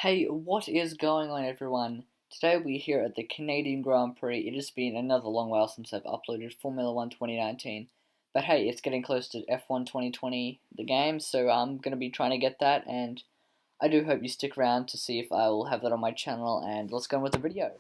Hey, what is going on, everyone? Today we're here at the Canadian Grand Prix. It has been another long while since I've uploaded Formula 1 2019. But hey, it's getting close to F1 2020, the game, so I'm going to be trying to get that, and I do hope you stick around to see if I will have that on my channel, and let's go on with the video.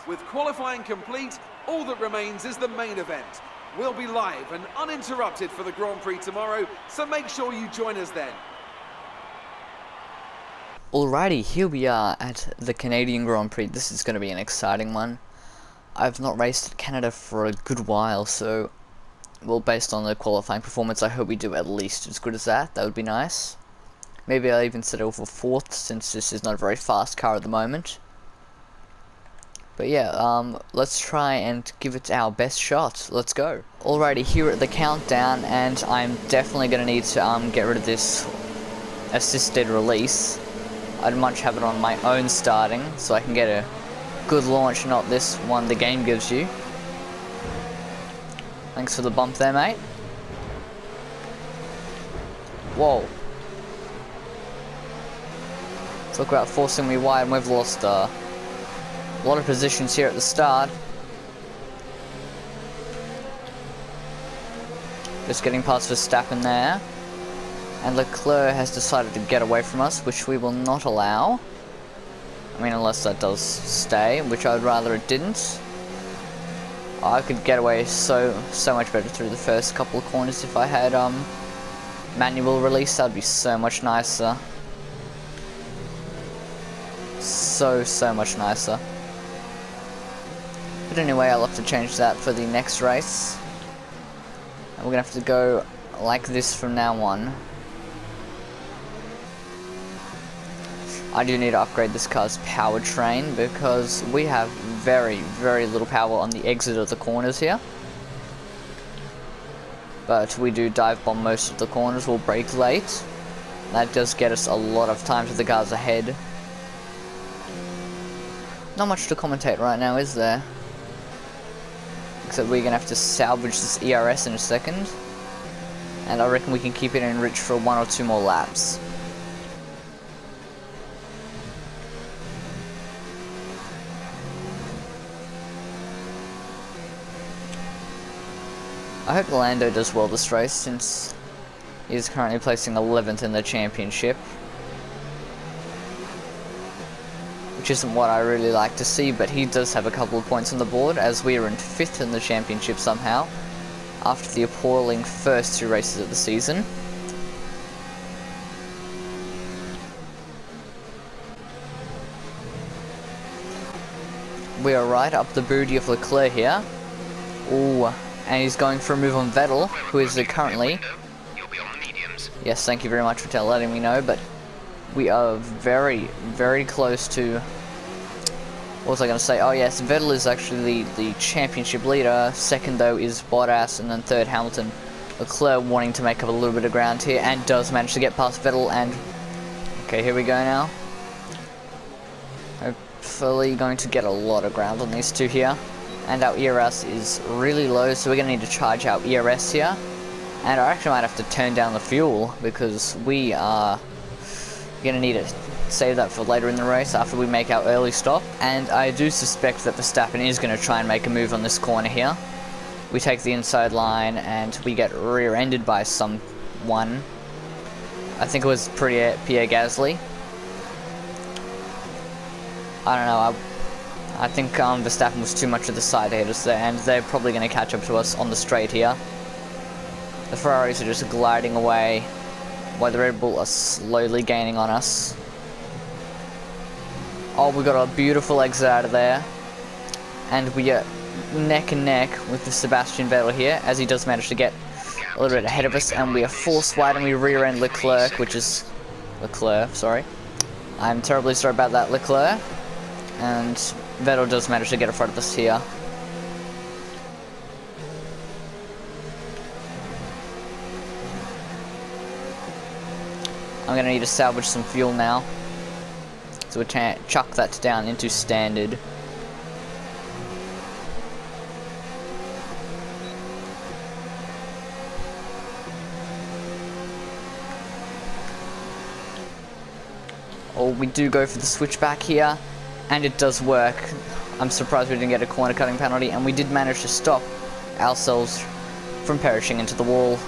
With qualifying complete, all that remains is the main event. We'll be live and uninterrupted for the Grand Prix tomorrow, so make sure you join us then. Alrighty, here we are at the Canadian Grand Prix. This is going to be an exciting one. I've not raced at Canada for a good while, so, well, based on the qualifying performance, I hope we do at least as good as that. That would be nice. Maybe I'll even settle for 4th, since this is not a very fast car at the moment. But yeah, let's try and give it our best shot. Let's go. Alrighty, here at the countdown, and I'm definitely going to need to get rid of this assisted release. I'd much have it on my own starting, so I can get a good launch, not this one the game gives you. Thanks for the bump there, mate. Whoa. Talk about forcing me wide, and we've lost a lot of positions here at the start. Just getting past Verstappen there. And Leclerc has decided to get away from us, which we will not allow. I mean, unless that does stay, which I would rather it didn't. I could get away so much better through the first couple of corners if I had manual release. That would be so much nicer. So much nicer. But anyway, I'll have to change that for the next race. And we're gonna have to go like this from now on. I do need to upgrade this car's powertrain because we have very little power on the exit of the corners here. But we do dive bomb most of the corners, we'll brake late. That does get us a lot of time to the cars ahead. Not much to commentate right now, is there? Except we're gonna have to salvage this ERS in a second. And I reckon we can keep it enriched for 1 or 2 more laps. I hope Lando does well this race, since he's currently placing 11th in the championship. Which isn't what I really like to see, but he does have a couple of points on the board, as we are in 5th in the championship somehow, after the appalling first 2 races of the season. We are right up the booty of Leclerc here. Ooh, and he's going for a move on Vettel, who is currently... Yes, thank you very much for letting me know, but we are very close to What was I going to say? Oh yes, Vettel is actually the championship leader. Second though is Bottas, and then third Hamilton. Leclerc wanting to make up a little bit of ground here, and does manage to get past Vettel. And okay, here we go now. Hopefully going to get a lot of ground on these two here. And our ERS is really low, so we're going to need to charge our ERS here. And I actually might have to turn down the fuel, because we are going to need to save that for later in the race after we make our early stop. And I do suspect that Verstappen is going to try and make a move on this corner here. We take the inside line and we get rear-ended by someone. I think it was Pierre Gasly. I don't know, I think Verstappen was too much of the side hitters there, and they're probably going to catch up to us on the straight here. The Ferraris are just gliding away, while the Red Bull are slowly gaining on us. Oh, we got a beautiful exit out of there. And we are neck and neck with the Sebastian Vettel here, as he does manage to get a little bit ahead of us, and we are force wide and we rear end Leclerc, sorry. I'm terribly sorry about that, Leclerc. And Vettel does manage to get in front of us here. I'm going to need to salvage some fuel now. So we can chuck that down into standard. Or we do go for the switchback here, and it does work. I'm surprised we didn't get a corner cutting penalty, and we did manage to stop ourselves from perishing into the wall.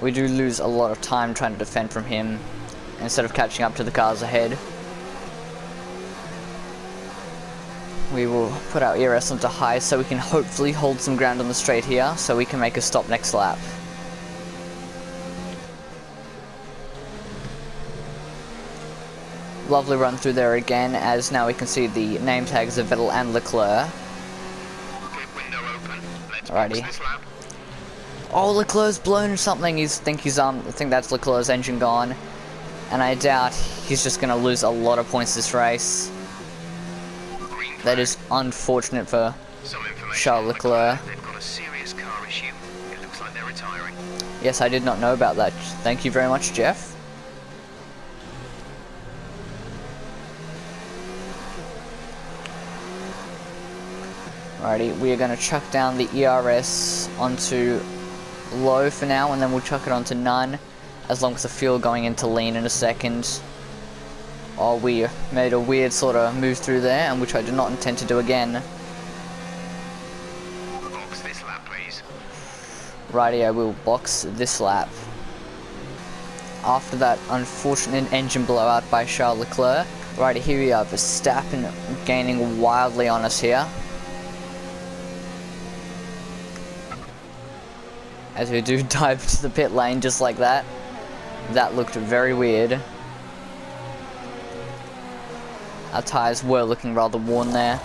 We do lose a lot of time trying to defend from him, instead of catching up to the cars ahead. We will put our ERS onto high so we can hopefully hold some ground on the straight here, so we can make a stop next lap. Lovely run through there again, as now we can see the name tags of Vettel and Leclerc. Alrighty. Oh, Leclerc's blown something. I think that's Leclerc's engine gone. And I doubt he's just going to lose a lot of points this race. That is unfortunate for Charles Leclerc. Yes, I did not know about that. Thank you very much, Jeff. Alrighty, we are going to chuck down the ERS onto low for now, and then we'll chuck it onto none, as long as the fuel going into lean in a second. Oh, we made a weird sort of move through there, and which I did not intend to do again. Box this lap, please. Righty, I will box this lap. After that unfortunate engine blowout by Charles Leclerc. Righty, here we are, Verstappen gaining wildly on us here. As we do dive into the pit lane just like that. That looked very weird. Our tyres were looking rather worn there.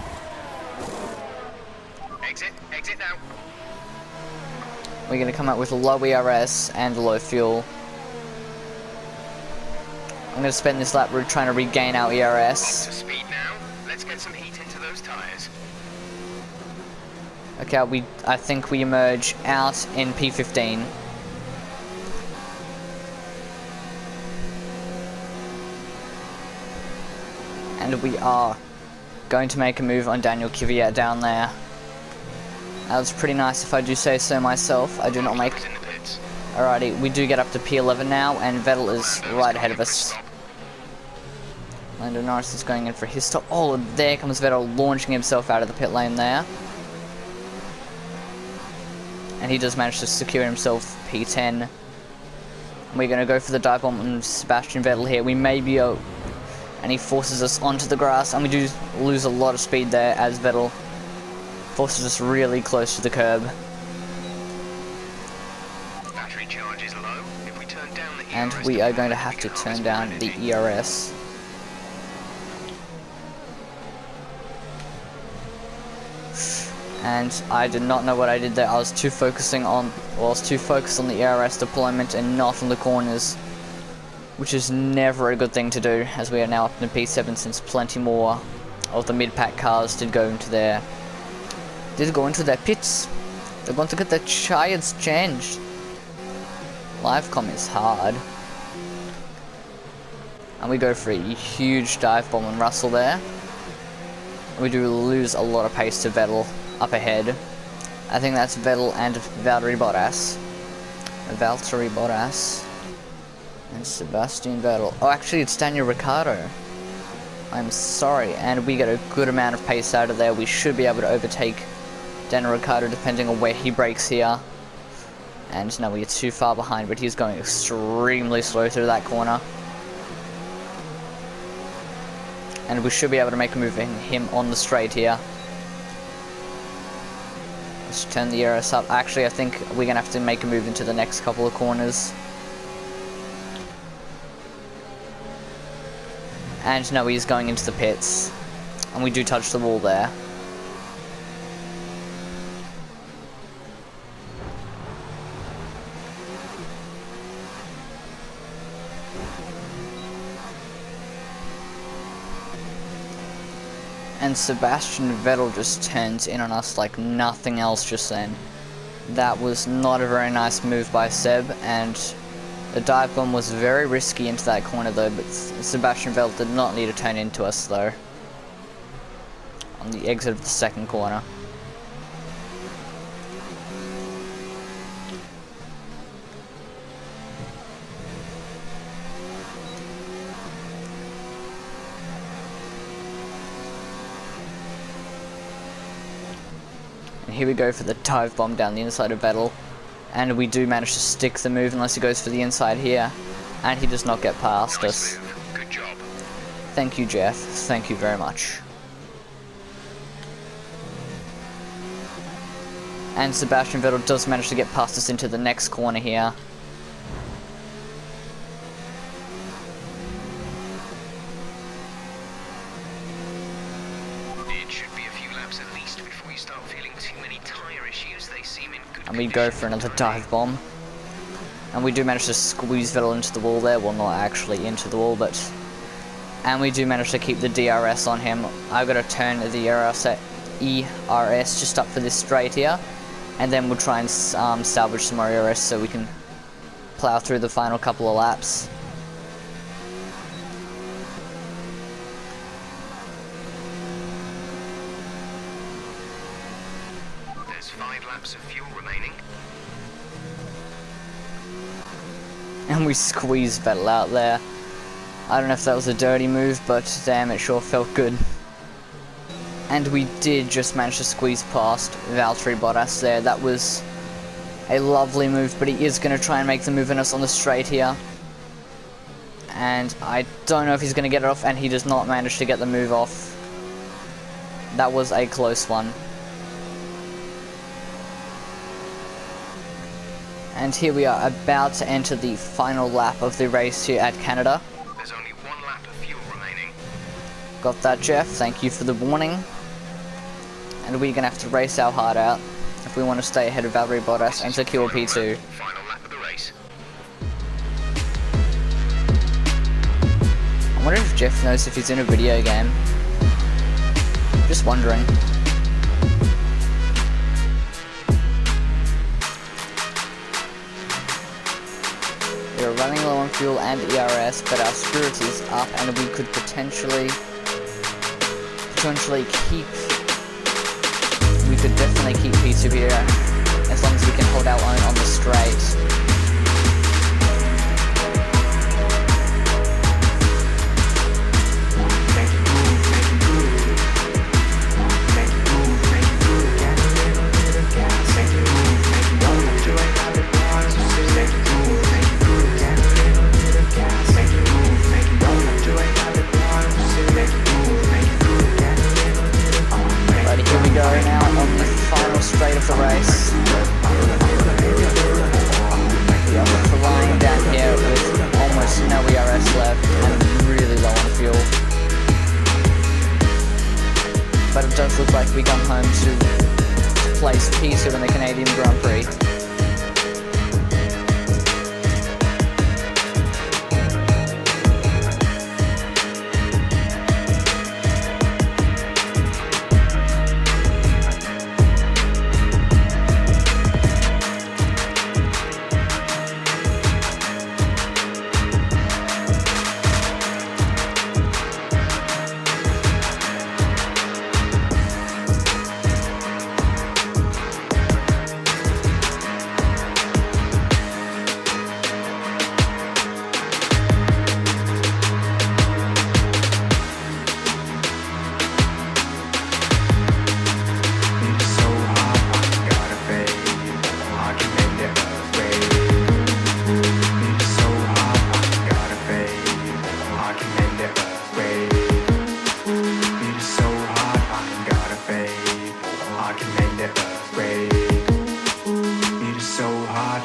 Exit now. We're going to come out with low ERS and low fuel. I'm going to spend this lap trying to regain our ERS. Up to speed now. Let's get some heat into those tyres. Okay, I think we emerge out in P15. And we are going to make a move on Daniel Kvyat down there. That was pretty nice if I do say so myself. I do not make... Alrighty, we do get up to P11 now, and Vettel is right ahead of us. Lando Norris is going in for his stop. Oh, there comes Vettel launching himself out of the pit lane there. And he does manage to secure himself P10. We're going to go for the dive bomb on Sebastian Vettel here. We may be out, and he forces us onto the grass, and we do lose a lot of speed there as Vettel forces us really close to the curb. Battery charge is low. If we turn down the ERS, and we are going to have to turn down the ERS. And I did not know what I did there. I was too focused on the ERS deployment and not on the corners, which is never a good thing to do, as we are now up in P7 since plenty more of the mid-pack cars did go into their pits. They're going to get their tires changed. Live comm is hard. And we go for a huge dive bomb on Russell there. We do lose a lot of pace to Vettel up ahead. I think that's Vettel and Valtteri Bottas. And Sebastian Vettel. Oh, actually it's Daniel Ricciardo. I'm sorry. And we get a good amount of pace out of there. We should be able to overtake Daniel Ricciardo depending on where he brakes here. And no, we are too far behind, but he's going extremely slow through that corner. And we should be able to make a move in him on the straight here. Let's turn the ERS up. Actually, I think we're going to have to make a move into the next couple of corners. And no, he's going into the pits. And we do touch the wall there. And Sebastian Vettel just turns in on us like nothing else just then. That was not a very nice move by Seb, and the dive bomb was very risky into that corner though, but Sebastian Vettel did not need to turn into us though. On the exit of the second corner. And here we go for the dive bomb down the inside of Vettel. And we do manage to stick the move unless he goes for the inside here. And he does not get past us. Good job. Thank you, Jeff. Thank you very much. And Sebastian Vettel does manage to get past us into the next corner here. It should be a few laps at least before you start feeling too many tyre issues. They seem in good And we go for another dive bomb. And we do manage to squeeze Vettel into the wall there. Well, not actually into the wall, but... And we do manage to keep the DRS on him. I've got to turn the ERS just up for this straight here. And then we'll try and salvage some more ERS so we can plow through the final couple of laps. There's 5 laps of fuel remaining. And we squeeze Vettel out there. I don't know if that was a dirty move, but damn, it sure felt good. And we did just manage to squeeze past Valtteri Bottas there. That was a lovely move, but he is going to try and make the move on us on the straight here. And I don't know if he's going to get it off, and he does not manage to get the move off. That was a close one. And here we are about to enter the final lap of the race here at Canada. There's only 1 lap of fuel remaining. Got that, Jeff. Thank you for the warning. And we're going to have to race our heart out if we want to stay ahead of Valtteri Bottas and secure P2. Final lap of the race. I wonder if Jeff knows if he's in a video game. Just wondering. We're running low on fuel and ERS, but our spirit is up, and we could potentially keep... We could definitely keep P2 here, as long as we can hold our own on the straight. Straight of the race. We are flying down here with almost no ERS left and really low on fuel. But it does look like we come home to place P2 in the Canadian Grand Prix.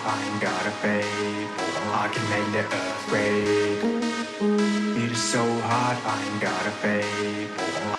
I ain't got a fade. I can make the earth quake. It is so hot, I ain't got a fade.